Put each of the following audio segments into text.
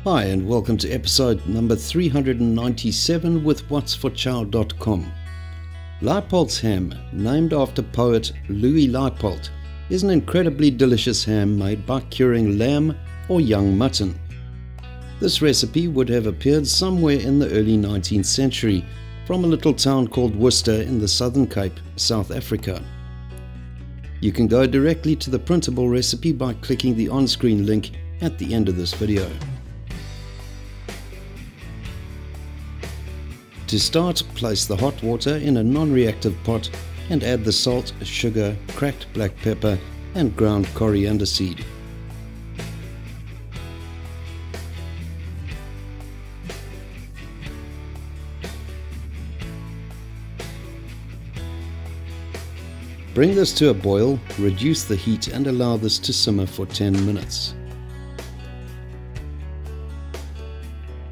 Hi and welcome to episode number 397 with whatsforchow.com. Leipold's ham, named after poet Louis Leipold, is an incredibly delicious ham made by curing lamb or young mutton. This recipe would have appeared somewhere in the early 19th century from a little town called Worcester in the Southern Cape, South Africa. You can go directly to the printable recipe by clicking the on-screen link at the end of this video. To start, place the hot water in a non-reactive pot and add the salt, sugar, cracked black pepper and ground coriander seed. Bring this to a boil, reduce the heat and allow this to simmer for 10 minutes.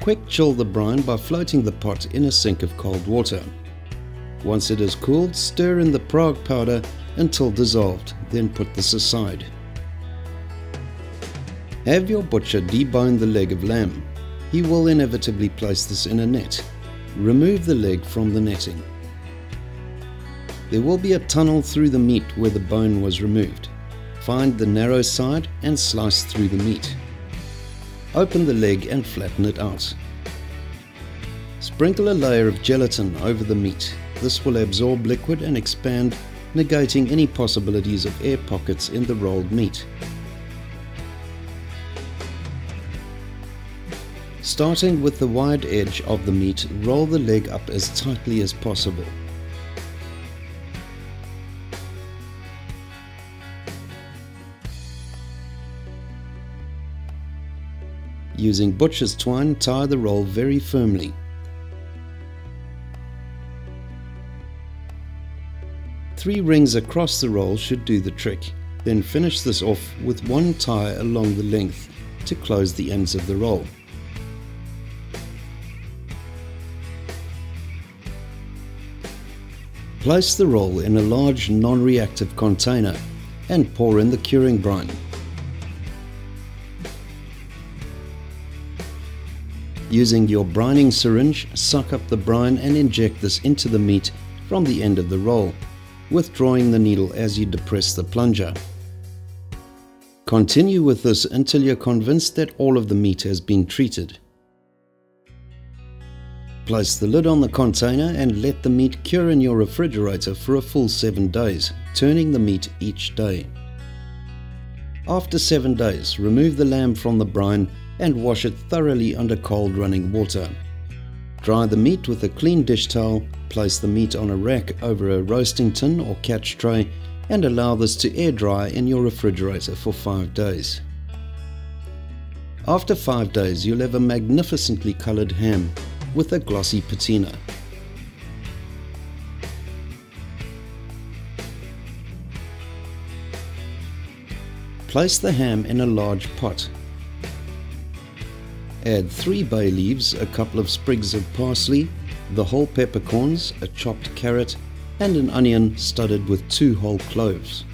Quick chill the brine by floating the pot in a sink of cold water. Once it is cooled, stir in the Prague powder until dissolved, then put this aside. Have your butcher debone the leg of lamb. He will inevitably place this in a net. Remove the leg from the netting. There will be a tunnel through the meat where the bone was removed. Find the narrow side and slice through the meat. Open the leg and flatten it out. Sprinkle a layer of gelatin over the meat. This will absorb liquid and expand, negating any possibilities of air pockets in the rolled meat. Starting with the wide edge of the meat, roll the leg up as tightly as possible. Using butcher's twine, tie the roll very firmly. Three rings across the roll should do the trick. Then finish this off with one tie along the length to close the ends of the roll. Place the roll in a large non-reactive container and pour in the curing brine. Using your brining syringe, suck up the brine and inject this into the meat from the end of the roll, withdrawing the needle as you depress the plunger. Continue with this until you're convinced that all of the meat has been treated. Place the lid on the container and let the meat cure in your refrigerator for a full 7 days, turning the meat each day. After 7 days, remove the lamb from the brine and wash it thoroughly under cold running water. Dry the meat with a clean dish towel, place the meat on a rack over a roasting tin or catch tray and allow this to air dry in your refrigerator for 5 days. After 5 days you'll have a magnificently coloured ham with a glossy patina. Place the ham in a large pot. Add 3 bay leaves, a couple of sprigs of parsley, the whole peppercorns, a chopped carrot, and an onion studded with 2 whole cloves.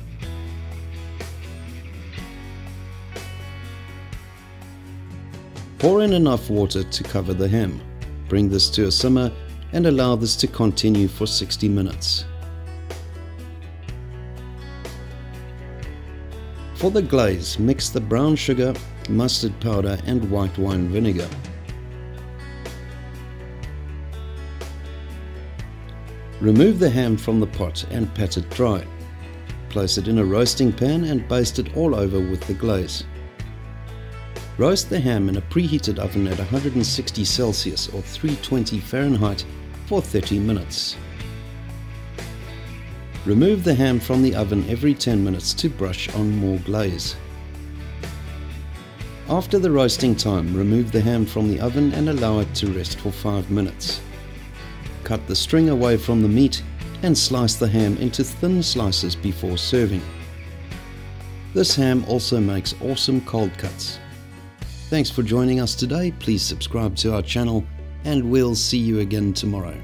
Pour in enough water to cover the ham. Bring this to a simmer and allow this to continue for 60 minutes. For the glaze, mix the brown sugar, mustard powder and white wine vinegar. Remove the ham from the pot and pat it dry. Place it in a roasting pan and baste it all over with the glaze. Roast the ham in a preheated oven at 160 Celsius or 320 Fahrenheit for 30 minutes. Remove the ham from the oven every 10 minutes to brush on more glaze. After the roasting time, remove the ham from the oven and allow it to rest for 5 minutes. Cut the string away from the meat and slice the ham into thin slices before serving. This ham also makes awesome cold cuts. Thanks for joining us today. Please subscribe to our channel and we'll see you again tomorrow.